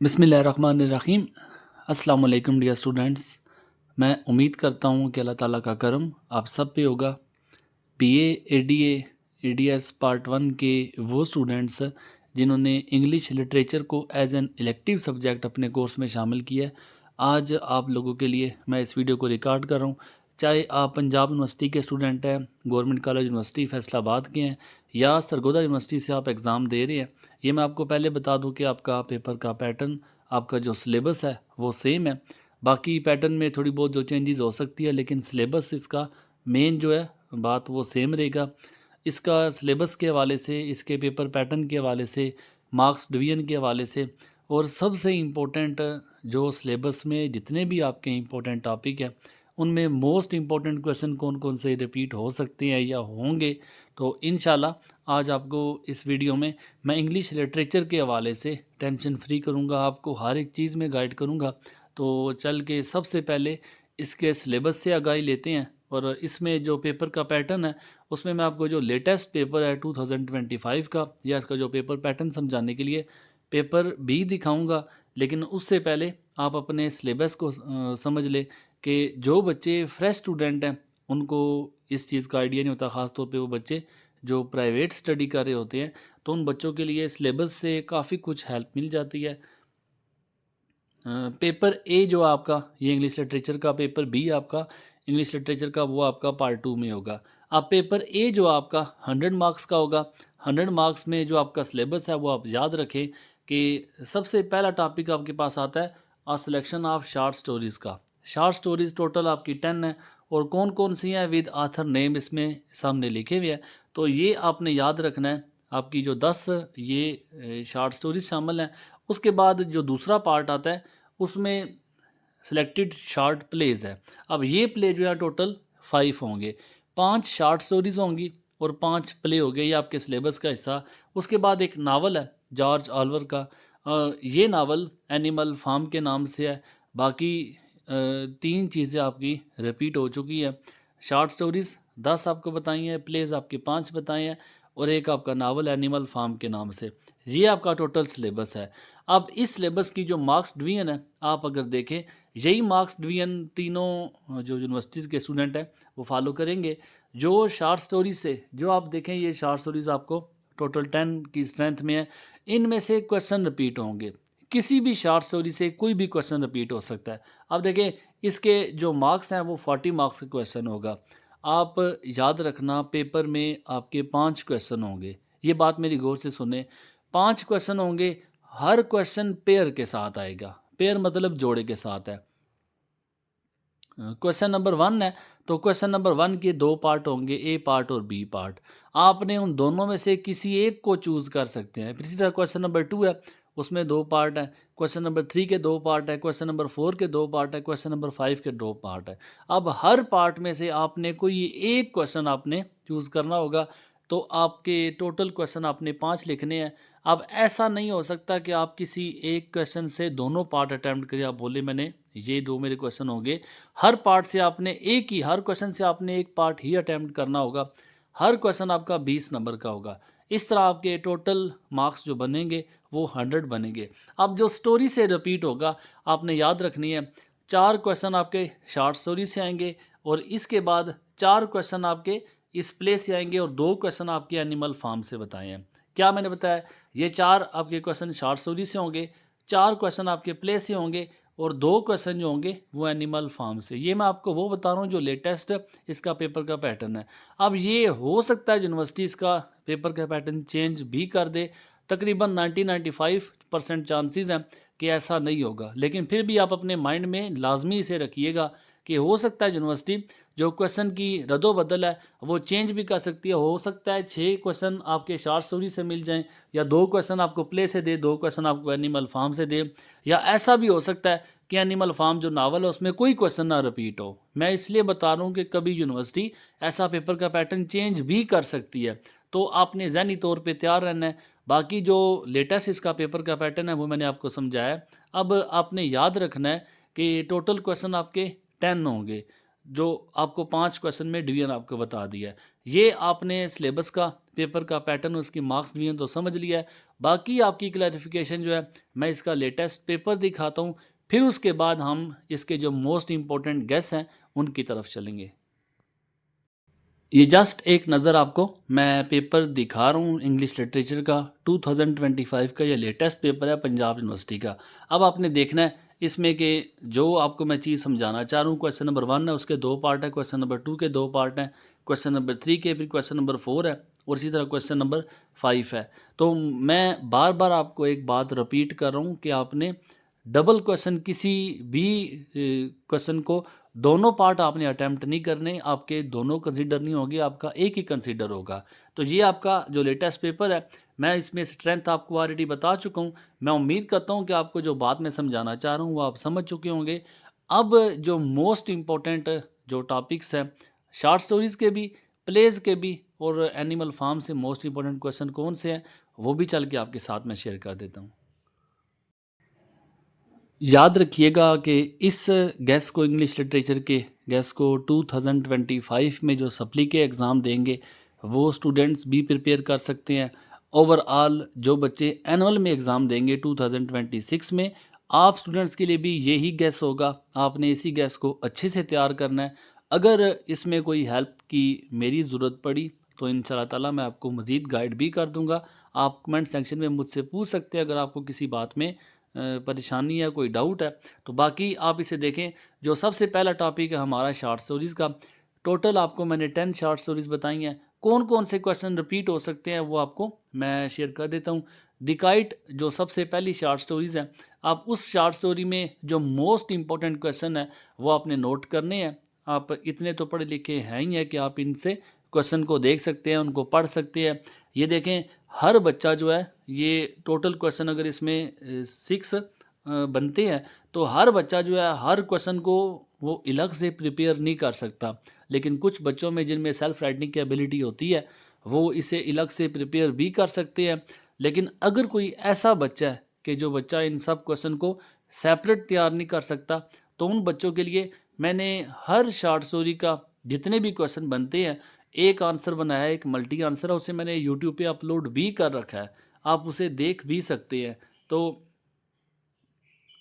बिस्मिल्लाहिर्रहमानिर्रहीम। अस्सलाम वालेकुम डियर स्टूडेंट्स। मैं उम्मीद करता हूँ कि अल्लाह ताला का करम आप सब पे होगा। बीए एडीए एडीएस पार्ट 1 के वो स्टूडेंट्स जिन्होंने इंग्लिश लिटरेचर को एज एन इलेक्टिव सब्जेक्ट अपने कोर्स में शामिल किया है, आज आप लोगों के लिए मैं इस वीडियो को रिकॉर्ड कर रहा हूँ। चाहे आप पंजाब यूनिवर्सिटी के स्टूडेंट हैं, गवर्नमेंट कॉलेज यूनिवर्सिटी फैसलाबाद के हैं, या सरगोदा यूनिवर्सिटी से आप एग्ज़ाम दे रहे हैं, ये मैं आपको पहले बता दूं कि आपका पेपर का पैटर्न, आपका जो सिलेबस है वो सेम है। बाकी पैटर्न में थोड़ी बहुत जो चेंजेस हो सकती है, लेकिन सिलेबस इसका मेन जो है बात वो सेम रहेगा। इसका सिलेबस के हवाले से, इसके पेपर पैटर्न के हवाले से, मार्क्स डिवीजन के हवाले से, और सबसे इम्पोर्टेंट जो सिलेबस में जितने भी आपके इम्पोर्टेंट टॉपिक हैं उनमें मोस्ट इम्पॉर्टेंट क्वेश्चन कौन कौन से रिपीट हो सकते हैं या होंगे, तो इंशाल्लाह आज आपको इस वीडियो में मैं इंग्लिश लिटरेचर के हवाले से टेंशन फ्री करूंगा, आपको हर एक चीज़ में गाइड करूंगा। तो चल के सबसे पहले इसके सिलेबस से आगाही लेते हैं, और इसमें जो पेपर का पैटर्न है उसमें मैं आपको जो लेटेस्ट पेपर है 2025 का, या इसका जो पेपर पैटर्न समझाने के लिए पेपर भी दिखाऊंगा। लेकिन उससे पहले आप अपने सिलेबस को समझ ले कि जो बच्चे फ्रेश स्टूडेंट हैं उनको इस चीज़ का आइडिया नहीं होता, ख़ास तौर पे वो बच्चे जो प्राइवेट स्टडी कर रहे होते हैं, तो उन बच्चों के लिए सिलेबस से काफ़ी कुछ हेल्प मिल जाती है। पेपर ए जो आपका ये इंग्लिश लिटरेचर का, पेपर बी आपका इंग्लिश लिटरेचर का वो आपका पार्ट 2 में होगा। अब पेपर ए जो आपका 100 मार्क्स का होगा। 100 मार्क्स में जो आपका सिलेबस है वो आप याद रखें कि सबसे पहला टॉपिक आपके पास आता है a selection of short stories का। शॉर्ट स्टोरीज़ टोटल आपकी 10 है, और कौन कौन सी हैं विद आथर नेम इसमें सामने लिखे हुए हैं, तो ये आपने याद रखना है। आपकी जो 10 ये शॉर्ट स्टोरीज शामिल हैं। उसके बाद जो दूसरा पार्ट आता है उसमें सिलेक्टेड शॉर्ट प्लेज है। अब ये प्ले जो है टोटल 5 होंगे, 5 शॉर्ट स्टोरीज होंगी और 5 प्ले हो गए, ये आपके सिलेबस का हिस्सा। उसके बाद एक नावल है जॉर्ज ऑलिवर का, ये नावल एनिमल फार्म के नाम से है। बाकी 3 चीज़ें आपकी रिपीट हो चुकी है। शॉर्ट स्टोरीज़ 10 आपको बताई हैं, प्लेज आपके 5 बताए हैं, और एक आपका नावल एनिमल फार्म के नाम से। ये आपका टोटल सिलेबस है। अब इस सिलेबस की जो मार्क्स डिवीजन है आप अगर देखें, यही मार्क्स डिवीजन तीनों जो यूनिवर्सिटीज़ के स्टूडेंट हैं वो फॉलो करेंगे। जो शॉर्ट स्टोरीज से जो आप देखें, ये शॉर्ट स्टोरीज आपको टोटल 10 की स्ट्रेंथ में है, इनमें से क्वेश्चन रिपीट होंगे। किसी भी शॉर्ट स्टोरी से कोई भी क्वेश्चन रिपीट हो सकता है। अब देखें, इसके जो मार्क्स हैं वो 40 मार्क्स का क्वेश्चन होगा। आप याद रखना, पेपर में आपके 5 क्वेश्चन होंगे। ये बात मेरी गौर से सुने, 5 क्वेश्चन होंगे, हर क्वेश्चन पेयर के साथ आएगा। पेयर मतलब जोड़े के साथ है। क्वेश्चन नंबर 1 है, तो क्वेश्चन नंबर 1 के 2 पार्ट होंगे, ए पार्ट और बी पार्ट। आपने उन दोनों में से किसी एक को चूज़ कर सकते हैं। फिर इसी तरह क्वेश्चन नंबर 2 है, उसमें 2 पार्ट है। क्वेश्चन नंबर 3 के 2 पार्ट है। क्वेश्चन नंबर 4 के 2 पार्ट है। क्वेश्चन नंबर 5 के 2 पार्ट है। अब हर पार्ट में से आपने कोई एक क्वेश्चन आपने चूज़ करना होगा। तो आपके टोटल क्वेश्चन आपने 5 लिखने हैं। अब ऐसा नहीं हो सकता कि आप किसी एक क्वेश्चन से दोनों पार्ट अटैम्प्ट करें, आप बोले मैंने ये 2 मेरे क्वेश्चन होंगे। हर पार्ट से आपने एक ही, हर क्वेश्चन से आपने एक पार्ट ही अटैम्प्ट करना होगा। हर क्वेश्चन आपका 20 नंबर का होगा। इस तरह आपके टोटल मार्क्स जो बनेंगे वो 100 बनेंगे। अब जो स्टोरी से रिपीट होगा आपने याद रखनी है, 4 क्वेश्चन आपके शॉर्ट स्टोरी से आएंगे, और इसके बाद 4 क्वेश्चन आपके इस प्ले से आएंगे, और 2 क्वेश्चन आपके एनिमल फार्म से बताए हैं। क्या मैंने बताया, ये 4 आपके क्वेश्चन शॉर्ट स्टोरी से होंगे, 4 क्वेश्चन आपके प्ले से होंगे, और 2 क्वेश्चन जो होंगे वो एनिमल फार्म से। ये मैं आपको वो बता रहा हूँ जो लेटेस्ट इसका पेपर का पैटर्न है। अब ये हो सकता है यूनिवर्सिटी इसका पेपर का पैटर्न चेंज भी कर दे। तकरीबन 90-95% चांसेस हैं कि ऐसा नहीं होगा, लेकिन फिर भी आप अपने माइंड में लाजमी इसे रखिएगा कि हो सकता है यूनिवर्सिटी जो क्वेश्चन की रद्दोबदल है वो चेंज भी कर सकती है। हो सकता है 6 क्वेश्चन आपके शॉर्ट स्टोरी से मिल जाएं, या 2 क्वेश्चन आपको प्ले से दे, 2 क्वेश्चन आपको एनिमल फार्म से दे, या ऐसा भी हो सकता है कि एनिमल फार्म जो नावल है उसमें कोई क्वेश्चन ना रिपीट हो। मैं इसलिए बता रहा हूँ कि कभी यूनिवर्सिटी ऐसा पेपर का पैटर्न चेंज भी कर सकती है, तो आपने ज़हनी तौर पे तैयार रहना है। बाकी जो लेटेस्ट इसका पेपर का पैटर्न है वो मैंने आपको समझाया। अब आपने याद रखना है कि टोटल क्वेश्चन आपके 10 होंगे, जो आपको 5 क्वेश्चन में डिवीजन आपको बता दिया है। ये आपने सिलेबस का पेपर का पैटर्न, उसकी मार्क्स भी हैं तो समझ लिया है। बाकी आपकी क्लैरिफिकेशन जो है मैं इसका लेटेस्ट पेपर दिखाता हूँ, फिर उसके बाद हम इसके जो मोस्ट इम्पोर्टेंट गेस हैं उनकी तरफ चलेंगे। ये जस्ट एक नज़र आपको मैं पेपर दिखा रहा हूँ इंग्लिश लिटरेचर का 2025 का, ये लेटेस्ट पेपर है पंजाब यूनिवर्सिटी का। अब आपने देखना है इसमें कि जो आपको मैं चीज़ समझाना चाह रहा हूँ, क्वेश्चन नंबर 1 है उसके 2 पार्ट है, क्वेश्चन नंबर 2 के 2 पार्ट हैं, क्वेश्चन नंबर 3 के फिर क्वेश्चन नंबर 4 है और इसी तरह क्वेश्चन नंबर 5 है। तो मैं बार बार आपको एक बात रिपीट कर रहा हूँ कि आपने डबल क्वेश्चन किसी भी क्वेश्चन को दोनों पार्ट आपने अटैम्प्ट नहीं करने, आपके दोनों कंसीडर नहीं होगी, आपका एक ही कंसीडर होगा। तो ये आपका जो लेटेस्ट पेपर है, मैं इसमें स्ट्रेंथ आपको ऑलरेडी बता चुका हूँ। मैं उम्मीद करता हूँ कि आपको जो बात मैं समझाना चाह रहा हूँ वो आप समझ चुके होंगे। अब जो मोस्ट इम्पोर्टेंट जो टॉपिक्स हैं, शॉर्ट स्टोरीज़ के भी, प्लेज़ के भी और एनिमल फार्म से मोस्ट इम्पोर्टेंट क्वेश्चन कौन से हैं वो भी चल के आपके साथ मैं शेयर कर देता हूँ। याद रखिएगा कि इस गैस को, इंग्लिश लिटरेचर के गैस को 2025 में जो सप्ली के एग्ज़ाम देंगे वो स्टूडेंट्स भी प्रिपेयर कर सकते हैं। ओवरऑल जो बच्चे एनुअल में एग्ज़ाम देंगे 2026 में, आप स्टूडेंट्स के लिए भी यही गैस होगा। आपने इसी गैस को अच्छे से तैयार करना है। अगर इसमें कोई हेल्प की मेरी ज़रूरत पड़ी तो इंशाल्लाह ताला मैं आपको मज़ीद गाइड भी कर दूंगा। आप कमेंट सेक्शन में मुझसे पूछ सकते हैं अगर आपको किसी बात में परेशानी या कोई डाउट है। तो बाकी आप इसे देखें। जो सबसे पहला टॉपिक है हमारा शॉर्ट स्टोरीज़ का, टोटल आपको मैंने 10 शॉर्ट स्टोरीज़ बताई हैं। कौन कौन से क्वेश्चन रिपीट हो सकते हैं वो आपको मैं शेयर कर देता हूँ। द काइट जो सबसे पहली शॉर्ट स्टोरीज़ है, आप उस शॉर्ट स्टोरी में जो मोस्ट इम्पोर्टेंट क्वेश्चन है वो आपने नोट करने हैं। आप इतने तो पढ़े लिखे हैं ही हैं कि आप इनसे क्वेश्चन को देख सकते हैं, उनको पढ़ सकते हैं। ये देखें, हर बच्चा जो है, ये टोटल क्वेश्चन अगर इसमें 6 बनते हैं तो हर बच्चा जो है हर क्वेश्चन को वो अलग से प्रिपेयर नहीं कर सकता। लेकिन कुछ बच्चों में जिनमें सेल्फ राइटिंग की एबिलिटी होती है वो इसे अलग से प्रिपेयर भी कर सकते हैं। लेकिन अगर कोई ऐसा बच्चा है कि जो बच्चा इन सब क्वेश्चन को सेपरेट तैयार नहीं कर सकता, तो उन बच्चों के लिए मैंने हर शॉर्ट स्टोरी का जितने भी क्वेश्चन बनते हैं एक आंसर बनाया है, एक मल्टी आंसर है, उसे मैंने यूट्यूब पे अपलोड भी कर रखा है, आप उसे देख भी सकते हैं। तो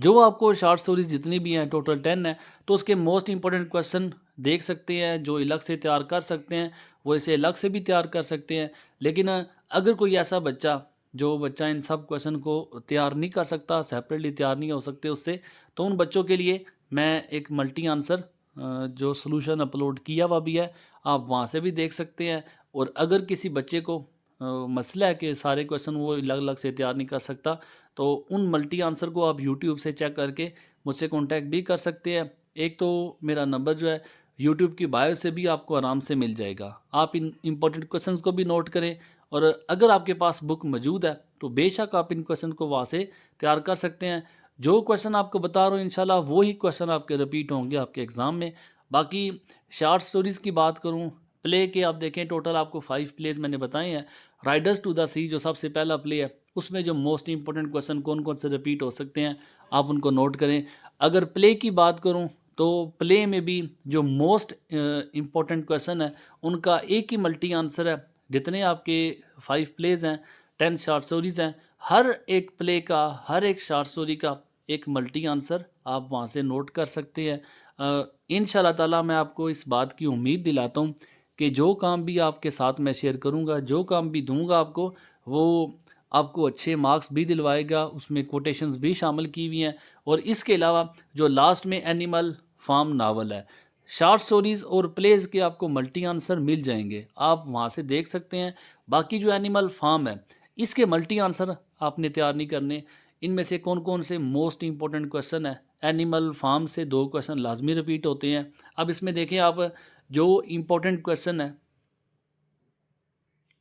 जो आपको शॉर्ट स्टोरीज जितनी भी हैं टोटल 10 है, तो उसके मोस्ट इंपॉर्टेंट क्वेश्चन देख सकते हैं। जो अलग से तैयार कर सकते हैं वो इसे अलग से भी तैयार कर सकते हैं। लेकिन अगर कोई ऐसा बच्चा जो बच्चा इन सब क्वेश्चन को तैयार नहीं कर सकता, सेपरेटली तैयार नहीं हो सकते उससे, तो उन बच्चों के लिए मैं एक मल्टी आंसर जो सोल्यूशन अपलोड किया हुआ भी है, आप वहाँ से भी देख सकते हैं। और अगर किसी बच्चे को मसला है कि सारे क्वेश्चन वो अलग अलग से तैयार नहीं कर सकता, तो उन मल्टी आंसर को आप यूट्यूब से चेक करके मुझसे कांटेक्ट भी कर सकते हैं। एक तो मेरा नंबर जो है यूट्यूब की बायो से भी आपको आराम से मिल जाएगा। आप इन इंपॉर्टेंट क्वेश्चंस को भी नोट करें और अगर आपके पास बुक मौजूद है तो बेशक आप इन क्वेश्चन को वहाँ से तैयार कर सकते हैं। जो क्वेश्चन आपको बता रहा हूँ इंशाल्लाह वो ही क्वेश्चन आपके रिपीट होंगे आपके एग्ज़ाम में। बाकी शॉर्ट स्टोरीज़ की बात करूँ, प्ले के आप देखें टोटल आपको 5 प्लेज मैंने बताए हैं। राइडर्स टू द सी जो सबसे पहला प्ले है, उसमें जो मोस्ट इंपॉर्टेंट क्वेश्चन कौन कौन से रिपीट हो सकते हैं आप उनको नोट करें। अगर प्ले की बात करूं तो प्ले में भी जो मोस्ट इम्पोर्टेंट क्वेश्चन है उनका एक ही मल्टी आंसर है। जितने आपके 5 प्लेज हैं, 10 शॉर्ट स्टोरीज़ हैं, हर एक प्ले का, हर एक शॉर्ट स्टोरी का एक मल्टी आंसर आप वहाँ से नोट कर सकते हैं। इंशाल्लाह ताला मैं आपको इस बात की उम्मीद दिलाता हूँ कि जो काम भी आपके साथ मैं शेयर करूँगा, जो काम भी दूंगा आपको, वो आपको अच्छे मार्क्स भी दिलवाएगा। उसमें कोटेशंस भी शामिल की हुई हैं। और इसके अलावा जो लास्ट में एनिमल फार्म नावल है, शॉर्ट स्टोरीज़ और प्लेज़ के आपको मल्टी आंसर मिल जाएंगे, आप वहाँ से देख सकते हैं। बाकी जो एनिमल फार्म है इसके मल्टी आंसर आपने तैयार नहीं करने। इनमें से कौन कौन से मोस्ट इंपॉर्टेंट क्वेश्चन है, एनिमल फार्म से 2 क्वेश्चन लाजमी रिपीट होते हैं। अब इसमें देखें आप, जो इम्पोर्टेंट क्वेश्चन है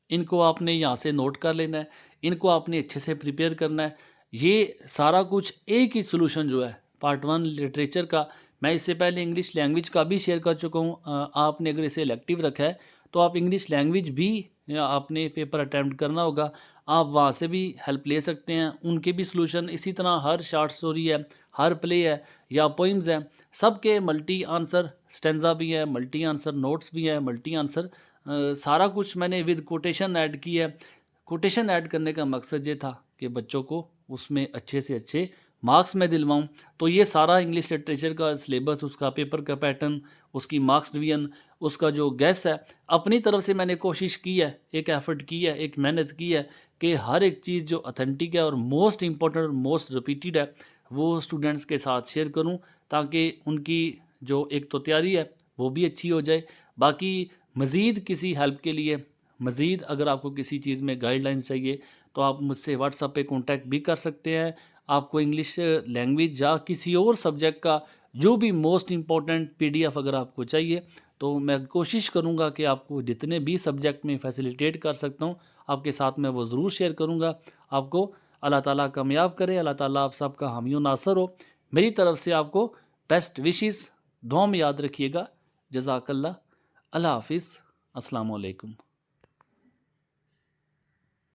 इनको आपने यहाँ से नोट कर लेना है, इनको आपने अच्छे से प्रिपेयर करना है। ये सारा कुछ एक ही सोल्यूशन जो है पार्ट 1 लिटरेचर का, मैं इससे पहले इंग्लिश लैंग्वेज का भी शेयर कर चुका हूँ। आपने अगर इसे इलेक्टिव रखा है तो आप इंग्लिश लैंग्वेज भी आपने पेपर अटैम्प्ट करना होगा, आप वहाँ से भी हेल्प ले सकते हैं। उनके भी सोल्यूशन इसी तरह, हर शॉर्ट स्टोरी है, हर प्ले है या पोइम्स हैं, सबके मल्टी आंसर स्टेंजा भी है, मल्टी आंसर नोट्स भी है, मल्टी आंसर सारा कुछ मैंने विद कोटेशन ऐड किया है। कोटेशन ऐड करने का मकसद ये था कि बच्चों को उसमें अच्छे से अच्छे मार्क्स मैं दिलवाऊं। तो ये सारा इंग्लिश लिटरेचर का सिलेबस, उसका पेपर का पैटर्न, उसकी मार्क्स डिवीजन, उसका जो गैस है, अपनी तरफ से मैंने कोशिश की है, एक एफर्ट की है, एक मेहनत की है कि हर एक चीज़ जो ऑथेंटिक है और मोस्ट इम्पॉर्टेंट और मोस्ट रिपीटेड है वो स्टूडेंट्स के साथ शेयर करूं, ताकि उनकी जो एक तो तैयारी है वो भी अच्छी हो जाए। बाकी मज़ीद किसी हेल्प के लिए, मज़ीद अगर आपको किसी चीज़ में गाइडलाइंस चाहिए तो आप मुझसे व्हाट्सएप पे कांटेक्ट भी कर सकते हैं। आपको इंग्लिश लैंग्वेज या किसी और सब्जेक्ट का जो भी मोस्ट इम्पॉर्टेंट पीडीएफ अगर आपको चाहिए तो मैं कोशिश करूंगा कि आपको जितने भी सब्जेक्ट में फैसिलिटेट कर सकता हूं आपके साथ मैं वो ज़रूर शेयर करूंगा। आपको अल्लाह ताला कामयाब करे, अल्लाह ताला आप सबका हामी नासर हो। मेरी तरफ से आपको बेस्ट विशेस दुआ में याद रखिएगा। जज़ाकल्लाह। अल्लाह हाफिज़। अस्सलाम वालेकुम।